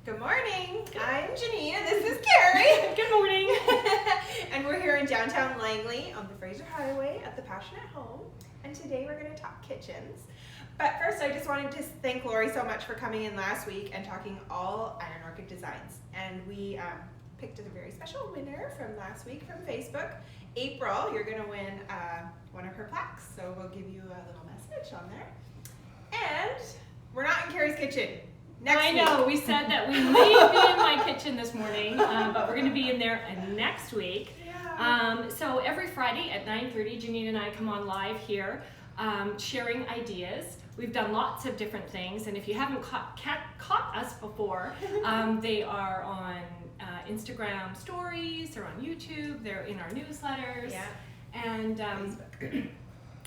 Good morning. I'm Janine and this is Carrie. Good morning. And we're here in downtown Langley on the Fraser Highway at the Passionate Home. And today we're going to talk kitchens. But first I just wanted to thank Lori so much for coming in last week and talking all Iron Orchid designs. And we picked a very special winner from last week from Facebook. April, you're going to win one of her plaques. So we'll give you a little message on there. And we're not in Carrie's kitchen. I know, we said that we may be in my kitchen this morning, but we're going to be in there next week. Yeah. So every Friday at 9:30, Janine and I come on live here, sharing ideas. We've done lots of different things, and if you haven't caught us before, they are on Instagram stories, they're on YouTube, they're in our newsletters, Yeah. and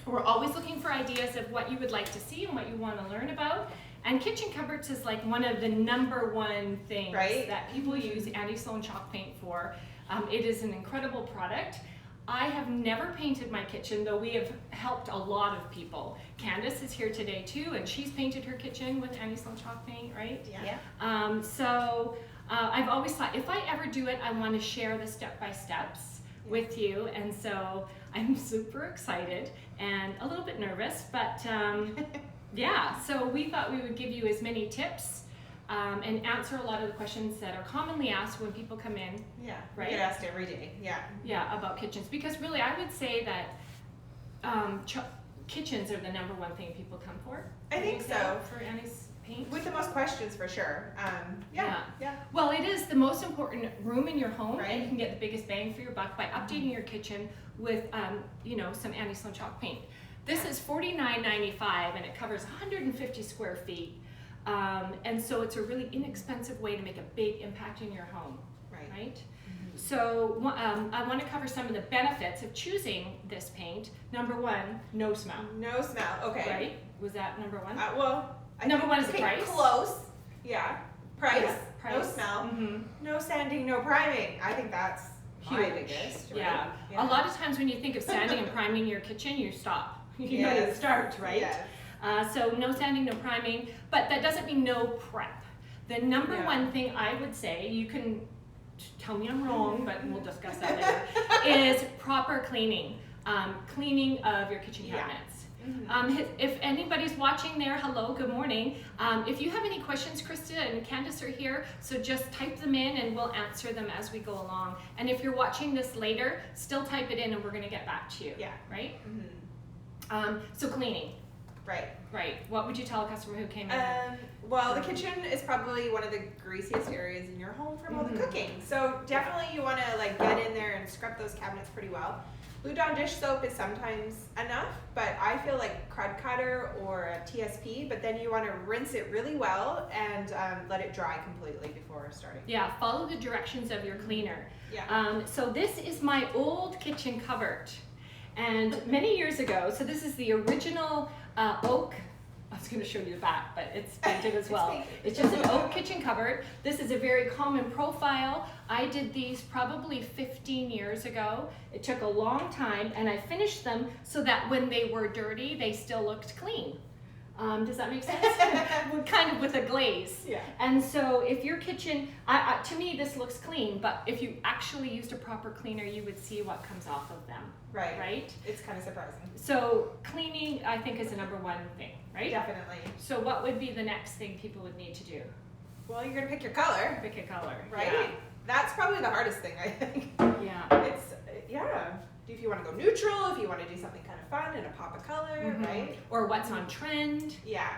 we're always looking for ideas of what you would like to see and what you want to learn about. And kitchen cupboards is like one of the #1 things that people use Annie Sloan chalk paint for. It is an incredible product. I have never painted my kitchen, though we have helped a lot of people. Candace is here today too, and she's painted her kitchen with Annie Sloan chalk paint, right? Yeah. I've always thought if I ever do it, I want to share the step-by-steps with you, and so I'm super excited and a little bit nervous, but yeah, so we thought we would give you as many tips and answer a lot of the questions that are commonly asked when people come in. Yeah, right? We get asked every day. Yeah. Yeah, about kitchens, because really I would say that kitchens are the #1 thing people come for. I think so. For Annie's paint. With the most questions for sure. Yeah. Well, it is the most important room in your home, Right. and you can get the biggest bang for your buck by updating your kitchen with some Annie Sloan chalk paint. This is $49.95 and it covers 150 square feet. And so it's a really inexpensive way to make a big impact in your home, right? Mm-hmm. So I want to cover some of the benefits of choosing this paint. #1, no smell. No smell. Okay. Right? Was that #1? #1 is the price. Close. Yeah. Price. Yeah, price. No smell. Mm-hmm. No sanding. No priming. I think that's my biggest. Right? Yeah. A lot of times when you think of sanding and priming your kitchen, you stop. You know where to start, right? Yes. So no sanding, no priming, but that doesn't mean no prep. The #1 thing I would say, you can tell me I'm wrong, but we'll discuss that later, is proper cleaning. Cleaning of your kitchen cabinets. Mm-hmm. If anybody's watching there, hello, good morning. If you have any questions, Krista and Candace are here, so just type them in and we'll answer them as we go along. And if you're watching this later, still type it in and we're going to get back to you. Yeah. Right? Mm-hmm. So cleaning. Right. What would you tell a customer who came in? Well, the kitchen is probably one of the greasiest areas in your home from all the cooking. So definitely you want to get in there and scrub those cabinets pretty well. Blue Dawn dish soap is sometimes enough, but I feel like Crud Cutter or a TSP, but then you want to rinse it really well and let it dry completely before starting. Yeah, follow the directions of your cleaner. Yeah. So this is my old kitchen cupboard. And many years ago, so this is the original oak. I was going to show you the back, but it's painted as well. It's just an oak kitchen cupboard. This is a very common profile. I did these probably 15 years ago. It took a long time, and I finished them so that when they were dirty, they still looked clean. Does that make sense? Kind of with a glaze. Yeah. And so if your kitchen, to me this looks clean, but if you actually used a proper cleaner, you would see what comes off of them. Right? It's kind of surprising. So cleaning, I think, is the #1 thing, right? Definitely. So what would be the next thing people would need to do? Well, you're going to pick your color. Pick a color. Right? Yeah. That's probably the hardest thing, I think. Yeah. If you want to go neutral, if you want to do something kind of fun and a pop of color, right? Or what's on trend. Yeah.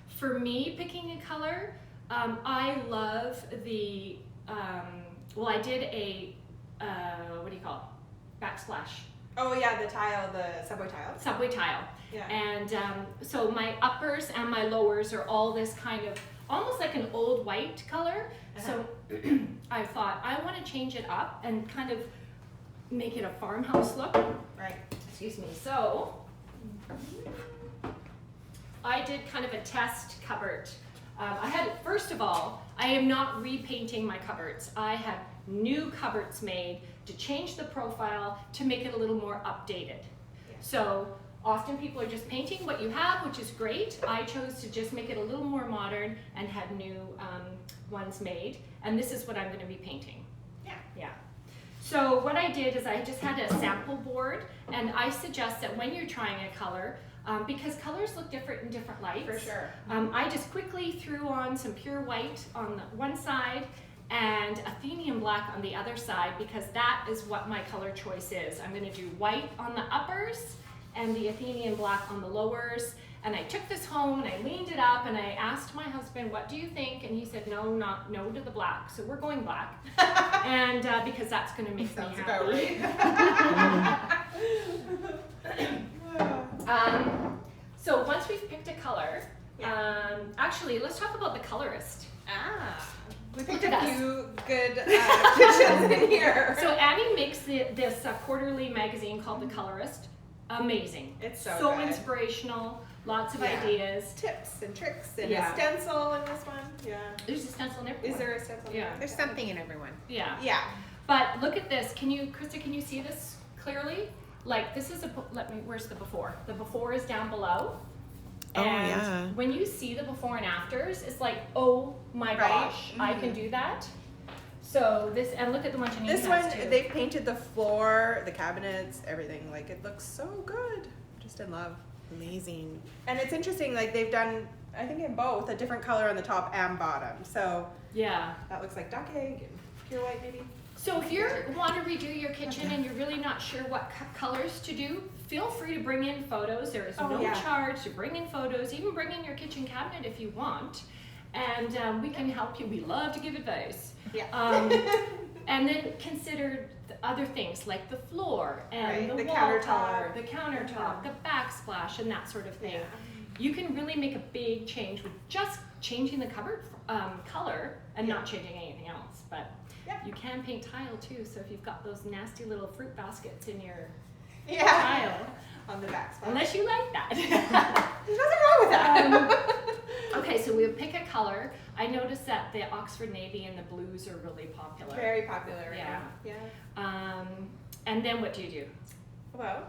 For me, picking a color, I love the, I did a, what do you call it? Backsplash. Oh yeah, the tile, the subway tile. Subway tile. Yeah. And so my uppers and my lowers are all this kind of, almost like an old white color. So I thought, I want to change it up and kind of make it a farmhouse look. Right. Excuse me. So I did kind of a test cupboard. First of all, I am not repainting my cupboards. I have new cupboards made to change the profile to make it a little more updated. Yeah. So Often people are just painting what you have, which is great. I chose to just make it a little more modern and had new ones made. And this is what I'm going to be painting. Yeah. So what I did is I just had a sample board, and I suggest that when you're trying a color, because colors look different in different lights. For sure. I just quickly threw on some pure white on the one side and Athenium black on the other side, because that is what my color choice is. I'm going to do white on the uppers and the Athenium black on the lowers. And I took this home and I leaned it up and I asked my husband, what do you think? And he said, no to the black. So we're going black. And because that's going to make me happy. So once we've picked a color, actually, let's talk about the colorist. We picked a few good kitchens in here. So Annie makes this quarterly magazine called The Colorist. Amazing. It's so good. Inspirational. Lots of ideas. Tips and tricks and a stencil in this one. Yeah. There's a stencil in everyone. Is there a stencil? Yeah. There's something in everyone. Yeah. Yeah. But look at this. Krista, can you see this clearly? Like this is where's the before? The before is down below. And when you see the before and afters, it's like, oh my gosh, I can do that. So this, and look at the one Janine has This one, too. they've painted the floor, the cabinets, everything. Like it looks so good. Just in love. Amazing. And it's interesting, like they've done, I think in both, a different color on the top and bottom. So yeah, that looks like duck egg and pure white maybe. So if you want to redo your kitchen and you're really not sure what colors to do, feel free to bring in photos. There is no charge to bring in photos. Even bring in your kitchen cabinet if you want. And we can help you. We love to give advice. Yeah. And then consider the other things like the floor and the wall countertop, color, the countertop, the backsplash, and that sort of thing. Yeah. You can really make a big change with just changing the cupboard color and not changing anything else. But you can paint tile too. So if you've got those nasty little fruit baskets in your tile on the backsplash, unless you like that, there's nothing wrong with that. Okay, so we'll pick a color. I noticed that the Oxford Navy and the blues are really popular. Very popular right now. Yeah. And then what do you do? Well,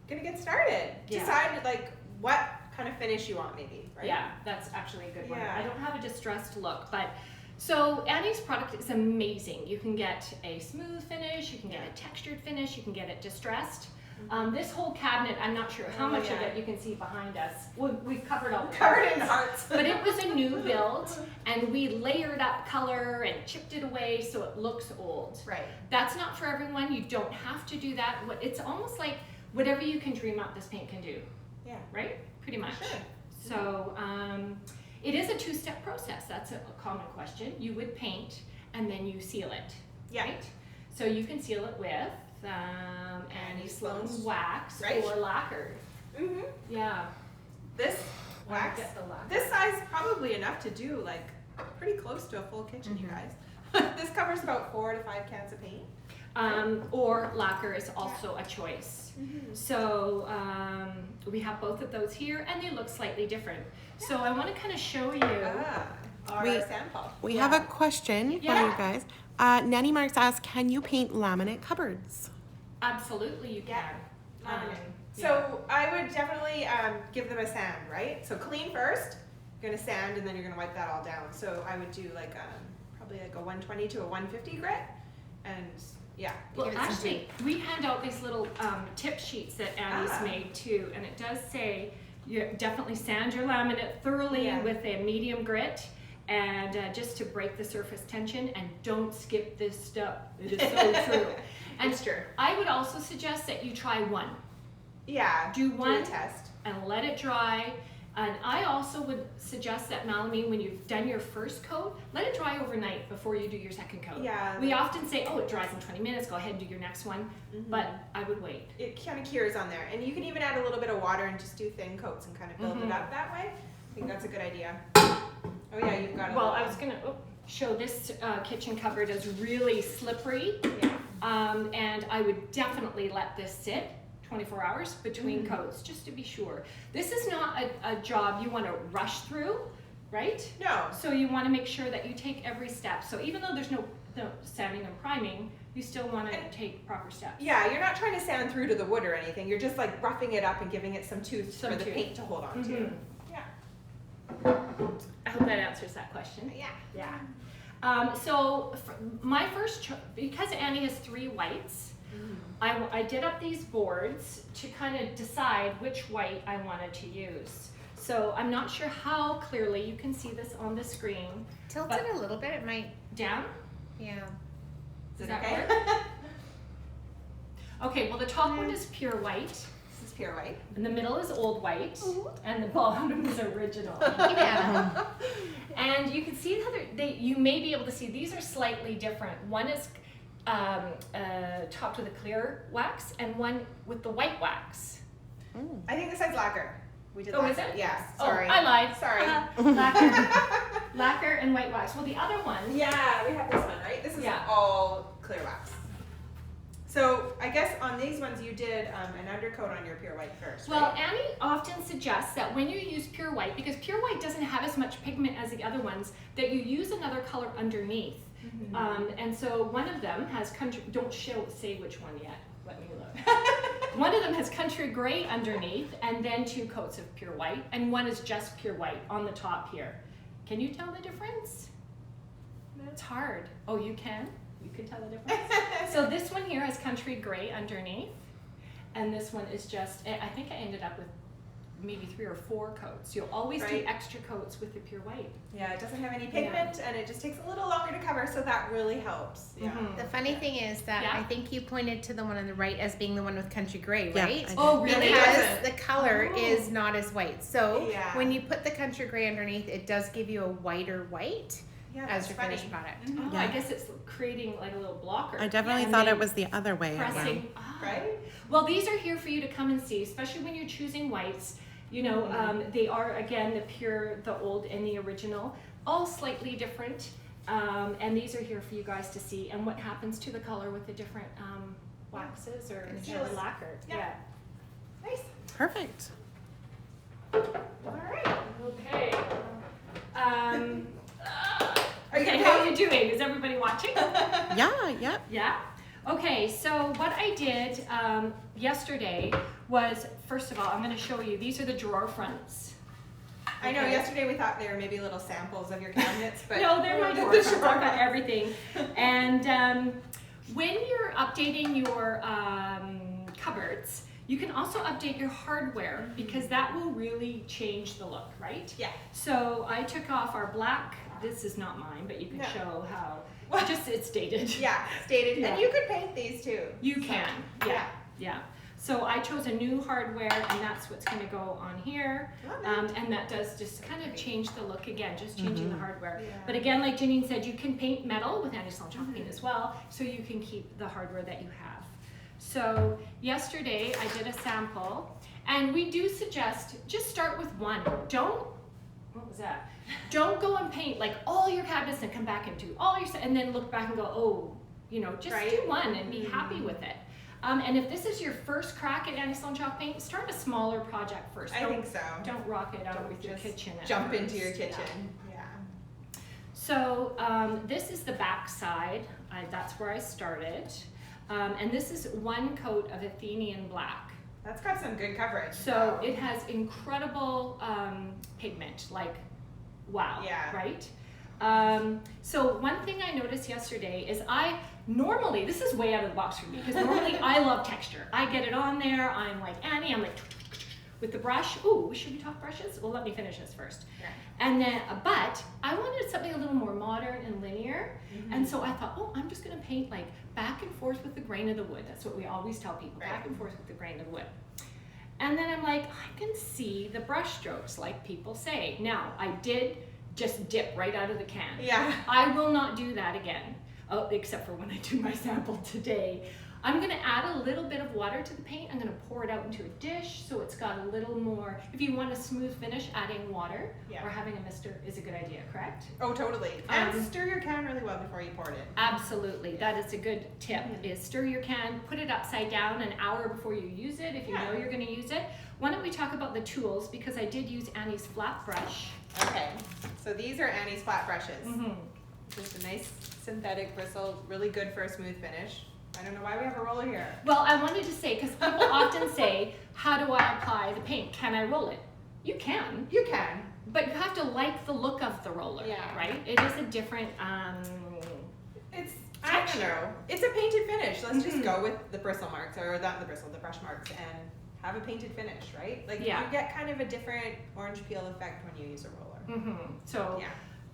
gonna get started. Decide like what kind of finish you want maybe, right? Yeah, that's actually a good one. I don't have a distressed look, but so Annie's product is amazing. You can get a smooth finish, you can get a textured finish, you can get it distressed. This whole cabinet, I'm not sure how much of it you can see behind us. We've covered all the covered in hearts. But it was a new build, and we layered up color and chipped it away so it looks old. Right. That's not for everyone. You don't have to do that. It's almost like whatever you can dream up, this paint can do. Yeah. Right? Pretty much. Sure. So it is a two-step process. That's a common question. You would paint, and then you seal it. Yeah. Right? So you can seal it with Annie Sloan wax or lacquered. Yeah. This wax, this size probably enough to do like pretty close to a full kitchen, you guys. This covers about 4 to 5 cans of paint. Or lacquer is also a choice. So we have both of those here, and they look slightly different. So I want to kind of show you our sample. We have a question for you guys. Nanny Marks asked, can you paint laminate cupboards? Absolutely, you can. So I would definitely give them a sand, right? So clean first, you're gonna sand, and then you're gonna wipe that all down. So I would do like probably like a 120 to a 150 grit, and well, actually, we hand out these little tip sheets that Annie's made too, and it does say you definitely sand your laminate thoroughly with a medium grit. And just to break the surface tension, and don't skip this step. It is so true. And it's true. I would also suggest that you try one. Yeah. Do one test and let it dry. And I also would suggest that melamine, when you've done your first coat, let it dry overnight before you do your second coat. Yeah. We often say, oh, it dries in 20 minutes. Go ahead and do your next one. But I would wait. It kind of cures on there, and you can even add a little bit of water and just do thin coats and kind of build it up that way. I think that's a good idea. Oh yeah, you've got it. Well, I was gonna show this kitchen cupboard as really slippery. And I would definitely let this sit 24 hours between coats, just to be sure. This is not a job you want to rush through, right? No. So you want to make sure that you take every step. So even though there's no sanding and priming, you still want to take proper steps. Yeah, you're not trying to sand through to the wood or anything. You're just like roughing it up and giving it some tooth for the paint to hold on to. Yeah. I hope that answers that question. Yeah. Yeah. So my first, because Annie has 3 whites, I did up these boards to kind of decide which white I wanted to use. So I'm not sure how clearly you can see this on the screen. Tilt it a little bit, it might. Down? Yeah. Is it that okay? work? Okay, well the top one is pure white. This is pure white. And the middle is old white. And the bottom is original. Yeah. And you can see that you may be able to see these are slightly different. One is topped with a clear wax and one with the white wax. I think this says lacquer. We did Oh, lacquer. is it? Yeah, Oh, sorry. I lied. Sorry. Lacquer and white wax. Well, the other one. Yeah, we have this one, right? This is all clear wax. So I guess on these ones you did an undercoat on your pure white first, Well, right? Annie often suggests that when you use pure white, because pure white doesn't have as much pigment as the other ones, that you use another color underneath. And so one of them has country, don't say which one yet, let me look. One of them has country gray underneath and then 2 coats of pure white, and one is just pure white on the top here. Can you tell the difference? It's hard. Oh, you can? You can tell the difference? So this one here has country gray underneath, and this one is just, I think I ended up with maybe 3 or 4 coats. You'll always do extra coats with the pure white. Yeah, it doesn't have any pigment and it just takes a little longer to cover, so that really helps. Yeah. The funny thing is that I think you pointed to the one on the right as being the one with country gray, Yeah, right? I did. Oh, really? Because the color is not as white. So Yeah. when you put the country gray underneath, it does give you a whiter white as your finished product. Oh, I guess it's creating like a little blocker. I definitely thought it was the other way around. Pressing. Right? Well, these are here for you to come and see, especially when you're choosing whites. You know, they are, again, the pure, the old, and the original, all slightly different. And these are here for you guys to see, and what happens to the color with the different waxes or lacquer. Yeah. Nice. Perfect. All right. Okay. Are you Okay, how are you doing? Is everybody watching? Yeah, yep. Yeah? Okay, so what I did yesterday was, first of all, I'm going to show you, these are the drawer fronts. I know yesterday we thought they were maybe little samples of your cabinets, but No, they're my drawer fronts. I've got everything. And when you're updating your cupboards, you can also update your hardware because that will really change the look, right? Yeah. So I took off our black, this is not mine, but you can show how, it's dated. Yeah, stated. Yeah. And you could paint these too. You can, yeah. So I chose a new hardware, and that's what's going to go on here. And that does just kind of change the look again, just changing the hardware. Yeah. But again, like Janine said, you can paint metal with Annie Sloan chalk paint as well, so you can keep the hardware that you have. So yesterday I did a sample, and we do suggest just start with one. What was that? Don't go and paint like all your cabinets and come back and do all your, and then look back and go, oh, you know, just do one and be happy with it. And if this is your first crack at Annie Sloan chalk paint, start a smaller project first. I think so. Don't rock it out with your kitchen. Jump into your kitchen. Yeah. So this is the back side. That's where I started. And this is 1 coat of Athenian black. That's got some good coverage. So it has incredible pigment, like wow, right? So one thing I noticed yesterday is normally, this is way out of the box for me, because normally I love texture. I get it on there, I'm like Annie, I'm like with the brush. Ooh, should we talk brushes? Well, let me finish this first. Yeah. And then, but I wanted something a little more modern and linear, and so I thought, oh, I'm just gonna paint like back and forth with the grain of the wood. That's what we always tell people, back and forth with the grain of the wood. And then I'm like, I can see the brush strokes, like people say. Now, I did just dip right out of the can. Yeah. I will not do that again, except for when I do my sample today. I'm gonna add a little bit of water to the paint. I'm gonna pour it out into a dish so it's got a little more, if you want a smooth finish, adding water or having a mister is a good idea, correct? Oh, totally. And stir your can really well before you pour it in. Absolutely, that is a good tip, is stir your can, put it upside down an hour before you use it, if you know you're gonna use it. Why don't we talk about the tools, because I did use Annie's flat brush. Okay, so these are Annie's flat brushes. Just a nice synthetic bristle, really good for a smooth finish. I don't know why we have a roller here. Well, I wanted to say, because people often say, how do I apply the paint? Can I roll it? You can. You can. But you have to like the look of the roller, right? It is a different It's, texture. I don't know. It's a painted finish. Let's just go with the bristle marks, or not the bristle, the brush marks, and have a painted finish, right? Like you get kind of a different orange peel effect when you use a roller. So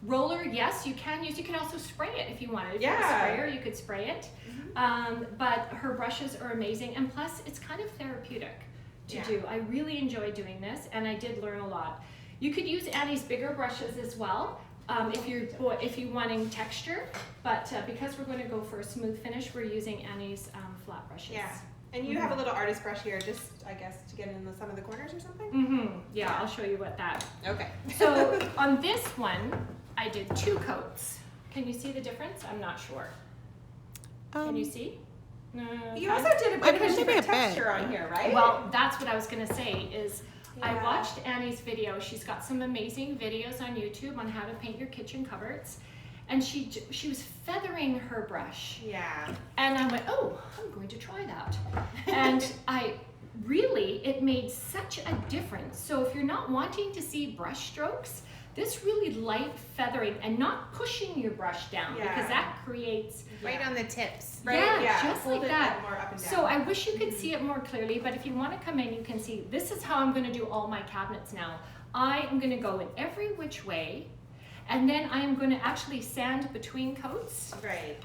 roller, yes, you can use. You can also spray it if you wanted. If you have a sprayer, you could spray it. But her brushes are amazing, and plus it's kind of therapeutic to do. I really enjoy doing this, and I did learn a lot. You could use Annie's bigger brushes as well if you're wanting texture, but because we're going to go for a smooth finish, we're using Annie's flat brushes. Yeah. And you have a little artist brush here, just, I guess, to get in some of the corners or something? Yeah, I'll show you what that. Okay. So on this one, I did 2 coats. Can you see the difference? I'm not sure. Can you see? No. You also did a bit of a different texture on here, right? Well, that's what I was going to say is I watched Annie's video. She's got some amazing videos on YouTube on how to paint your kitchen cupboards. And she was feathering her brush. Yeah. And I went, oh, I'm going to try that. And it made such a difference. So if you're not wanting to see brush strokes, this really light feathering and not pushing your brush down because that creates right on the tips. Right? Just like that. More up and down. So I wish you could see it more clearly, but if you want to come in, you can see this is how I'm going to do all my cabinets now. I am going to go in every which way. And then I'm going to actually sand between coats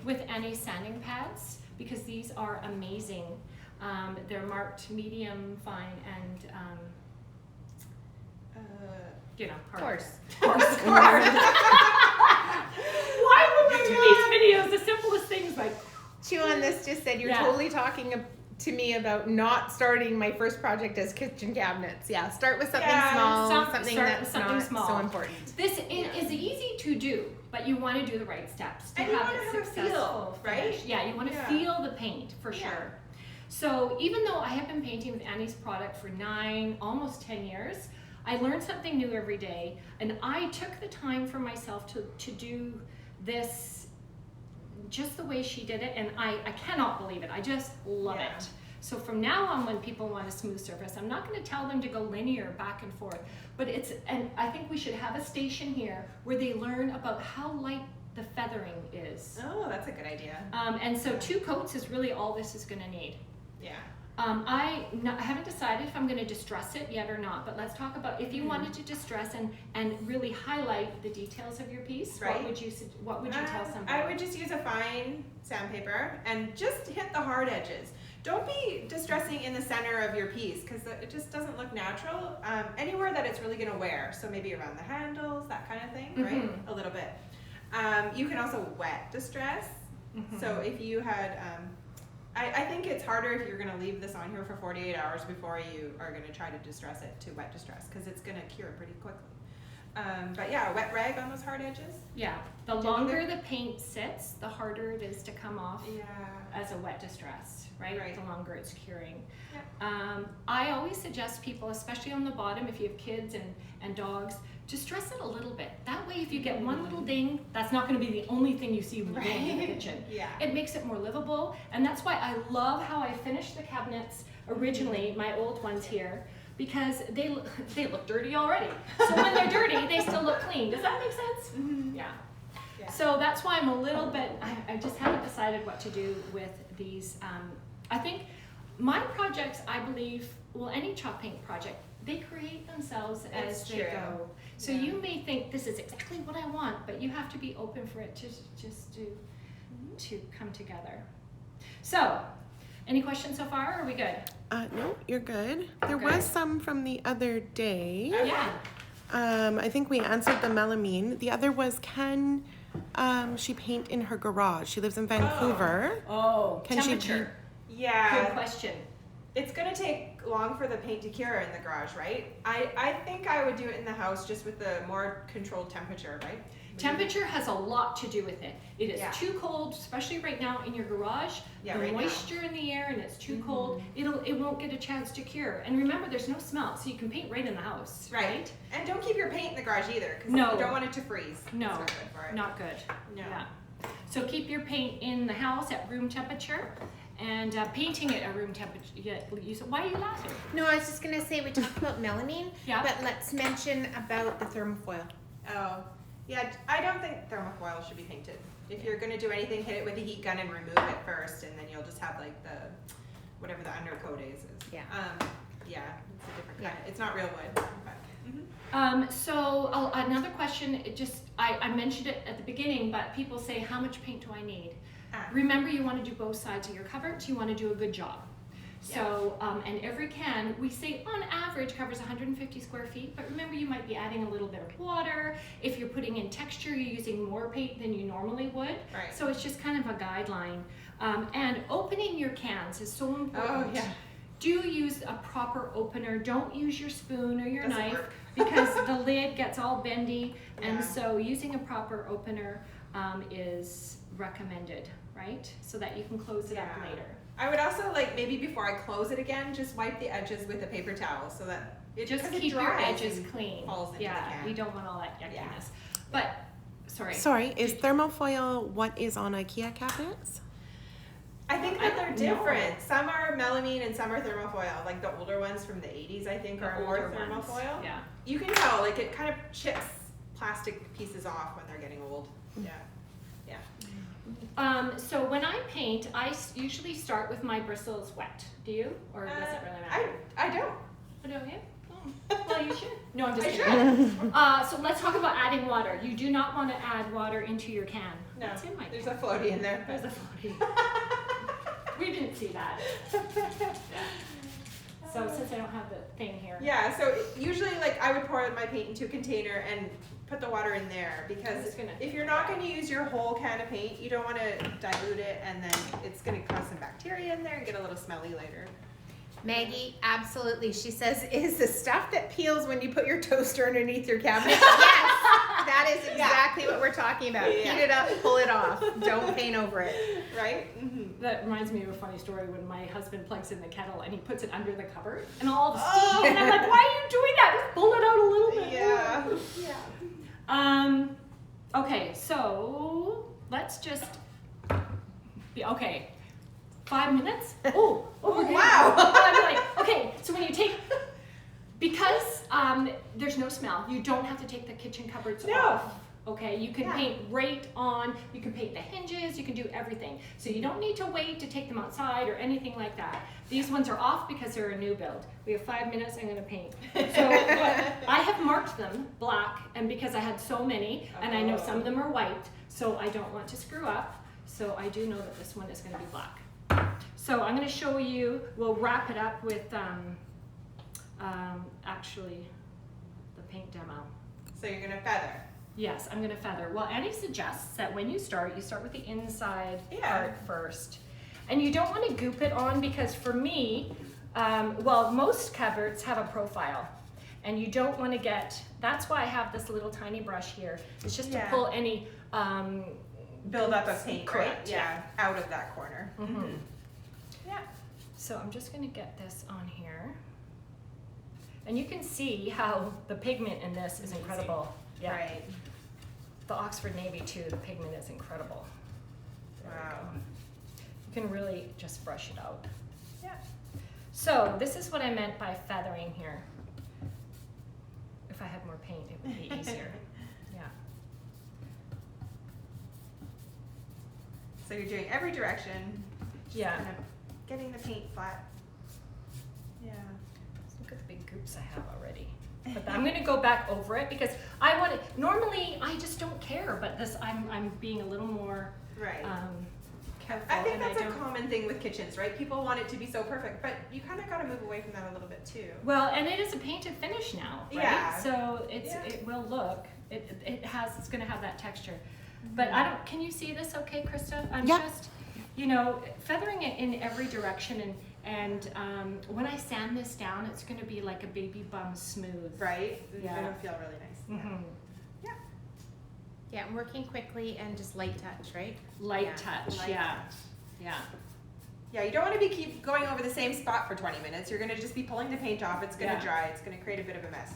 with any sanding pads because these are amazing. They're marked medium, fine, and hard. Coarse. Why would we do these videos? The simplest things like. Chew on this just said you're totally talking to me about not starting my first project as kitchen cabinets. Yeah, start with something small, something that's not so important. This is easy to do, but you want to do the right steps to and have a successful finish. Yeah, you want to feel the paint for sure. So even though I have been painting with Annie's product for 9, almost 10 years, I learned something new every day, and I took the time for myself to do this just the way she did it, and I cannot believe it. I just love it. So from now on, when people want a smooth surface, I'm not going to tell them to go linear back and forth, but and I think we should have a station here where they learn about how light the feathering is. Oh, that's a good idea. And so 2 coats is really all this is going to need. Yeah. I haven't decided if I'm going to distress it yet or not, but let's talk about if you wanted to distress and really highlight the details of your piece. What would you tell somebody? I would just use a fine sandpaper and just hit the hard edges. Don't be distressing in the center of your piece because it just doesn't look natural. Anywhere that it's really going to wear, so maybe around the handles, that kind of thing, right? A little bit. You can also wet distress. So if you had, I think it's harder if you're going to leave this on here for 48 hours before you are going to try to distress it to wet distress because it's going to cure pretty quickly. But yeah, a wet rag on those hard edges. Yeah, the longer the paint sits, the harder it is to come off as a wet distress, right? The longer it's curing. I always suggest people, especially on the bottom, if you have kids and dogs, distress it a little bit. That way, if you get one little ding, that's not going to be the only thing you see when you go in the kitchen. It makes it more livable, and that's why I love how I finished the cabinets originally, my old ones here, because they look dirty already. So when they're dirty, they still look clean. Does that make sense? Yeah. So that's why I'm a little bit, I just haven't decided what to do with these. I think my projects, I believe, well, any chalk paint project, they create themselves as they go. So you may think this is exactly what I want, but you have to be open for it to just to come together. So, any questions so far? Or are we good? No, you're good. There was some from the other day. Yeah. I think we answered the melamine. The other was, can she paint in her garage? She lives in Vancouver. Oh, can temperature. Good question. It's going to take long for the paint to cure in the garage, right? I think I would do it in the house just with the more controlled temperature, right? Temperature has a lot to do with it. It is Yeah. too cold, especially right now in your garage. Yeah, the right now. moisture in the air and it's too cold. It won't get a chance to cure. And remember, there's no smell, so you can paint right in the house. Right. And don't keep your paint in the garage either, because No. you don't want it to freeze. No, It's not good for it. not good. No. Yeah. So keep your paint in the house at room temperature, and painting it at room temperature. Why are you laughing? No, I was just gonna say we talked about melamine, Yeah. but let's mention about the thermofoil. Oh, yeah. I don't think thermofoil should be painted. If you're gonna do anything, hit it with a heat gun and remove it first, and then you'll just have like whatever the undercoat is. Yeah. Yeah, it's a different kind. It's not real wood. But, So another question, I mentioned it at the beginning, but people say, how much paint do I need? Remember, you want to do both sides of your cupboards. You want to do a good job. So, and every can, we say on average covers 150 square feet, but remember you might be adding a little bit of water. If you're putting in texture, you're using more paint than you normally would. Right. So it's just kind of a guideline. And opening your cans is so important. Oh, yeah. Do use a proper opener. Don't use your spoon or your Doesn't knife work. because the lid gets all bendy. And Yeah. so using a proper opener is recommended, right? So that you can close it up Yeah. later. I would also like maybe before I close it again, just wipe the edges with a paper towel so that it Just because it keep your dries edges and clean. falls into the Yeah, can. you don't want all that yuckiness. Yeah. But, sorry. Sorry, is thermofoil what is on IKEA cabinets? I think I that they're don't know. different. Some are melamine and some are thermofoil. Like the older ones from the 80s, I think, are more older ones. thermofoil. Yeah. You can tell, like it kind of chips plastic pieces off when they're getting old. Yeah. So when I paint, usually start with my bristles wet. Do you? Or does it really matter? I don't. Oh, don't you? Oh. Well, you should. No, I'm just I kidding. should. So let's talk about adding water. You do not want to add water into your can. No, What's in my there's can? a floaty in there. There's a floaty. We didn't see that. So since I don't have the thing here. Yeah, so usually like I would pour my paint into a container and put the water in there I'm because just gonna- if you're not going to use your whole can of paint, you don't want to dilute it and then it's going to cause some bacteria in there and get a little smelly later. Maggie, absolutely. She says, is the stuff that peels when you put your toaster underneath your cabinet? Yes, that is exactly what we're talking about. Yeah. Heat it up, pull it off. Don't paint over it. Right? Mm-hmm. That reminds me of a funny story when my husband plugs in the kettle and he puts it under the cupboard and all the steam. And I'm like, why are you doing that? Just pull it out a little bit. Yeah. Okay, so let's just be, okay. 5 minutes? Oh, Oh, okay. wow. I'm like, okay, so when you take, because there's no smell, you don't have to take the kitchen cupboards off. Okay, you can paint right on, you can paint the hinges, you can do everything. So you don't need to wait to take them outside or anything like that. These ones are off because they're a new build. We have 5 minutes, I'm gonna paint. So I have marked them black, and because I had so many, and I know some of them are white, so I don't want to screw up. So I do know that this one is gonna be black. So I'm gonna show you, we'll wrap it up with actually the paint demo. So you're going to feather. Yes, I'm gonna feather. Well, Annie suggests that when you start with the inside part first. And you don't wanna goop it on because for me, well, most cupboards have a profile. And you don't wanna that's why I have this little tiny brush here. It's just to pull any, Build up a paint, right? Correct. Yeah, out of that corner. Mhm. Yeah. So I'm just gonna get this on here. And you can see how the pigment in this is incredible. Yeah. Right. The Oxford Navy too, the pigment is incredible. There we Wow. go. You can really just brush it out. Yeah. So this is what I meant by feathering here. If I had more paint, it would be easier. Yeah. So you're doing every direction. Just Yeah. kind of getting the paint flat. Yeah. Look at the big goops I have already. But I'm gonna go back over it because I want to, normally I just don't care, but this, I'm being a little more Right. careful. I think and that's a don't- common thing with kitchens, right? People want it to be so perfect, but you kind of got to move away from that a little bit too. Well, and it is a painted finish now, right? Yeah. So Yeah. it will look, it's gonna have that texture. But I don't, can you see this okay, Krista? I'm Yeah. just, feathering it in every direction and when I sand this down, it's gonna be like a baby bum smooth. Right? It's Yeah. going to feel really nice. Mhm. Yeah. Yeah, and working quickly and just light touch, right? Light touch, light yeah. touch. Yeah. Yeah, you don't want to be keep going over the same spot for 20 minutes. You're going to just be pulling the paint off. It's going to dry. It's going to create a bit of a mess.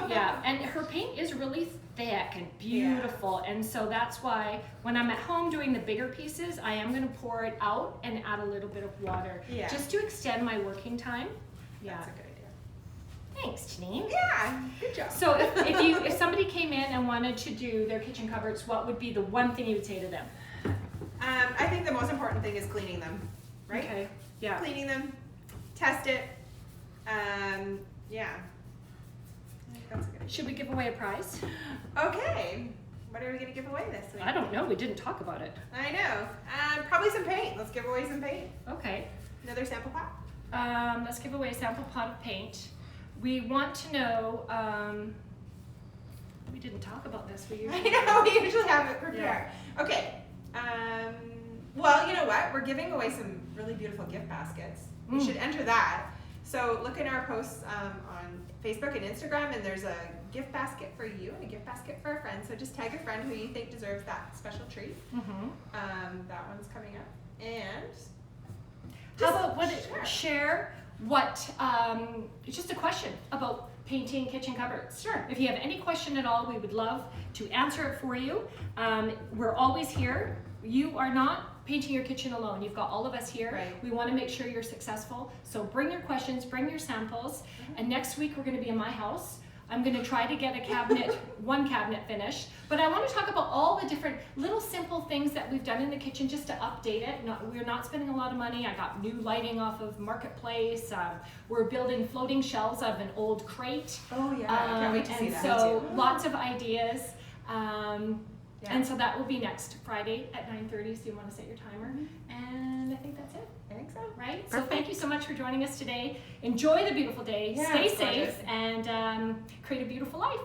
Yeah, and her paint is really thick and beautiful, and so that's why when I'm at home doing the bigger pieces, I am going to pour it out and add a little bit of water, just to extend my working time. Yeah, that's a good idea. Thanks, Janine. Yeah, good job. So if somebody came in and wanted to do their kitchen cupboards, what would be the one thing you would say to them? I think the most important thing is cleaning them, right? Okay. Yeah. Cleaning them, test it. Yeah. I think that's a good idea. Should we give away a prize? Okay. What are we going to give away this week? I don't know. We didn't talk about it. I know. Probably some paint. Let's give away some paint. Okay. Another sample pot. Let's give away a sample pot of paint. We want to know. We didn't talk about this. We usually have it prepared. Yeah. Okay. Well, you know what? We're giving away some really beautiful gift baskets. You should enter that. So look in our posts on Facebook and Instagram, and there's a gift basket for you and a gift basket for a friend. So just tag a friend who you think deserves that special treat. That one's coming up. And how about share what? Just a question about painting kitchen cupboards. Sure. If you have any question at all, we would love to answer it for you. We're always here. You are not painting your kitchen alone. You've got all of us here. Right. We want to make sure you're successful. So bring your questions, bring your samples. And next week we're going to be in my house. I'm going to try to get a cabinet, one cabinet finished. But I want to talk about all the different little simple things that we've done in the kitchen just to update it. We're not spending a lot of money. I got new lighting off of Marketplace. We're building floating shelves out of an old crate. Oh yeah, I can't wait to see that. So lots of ideas. And so that will be next Friday at 9:30, so you want to set your timer. And I think that's it. I think so. Right? Perfect. So thank you so much for joining us today. Enjoy the beautiful day. Stay safe and create a beautiful life.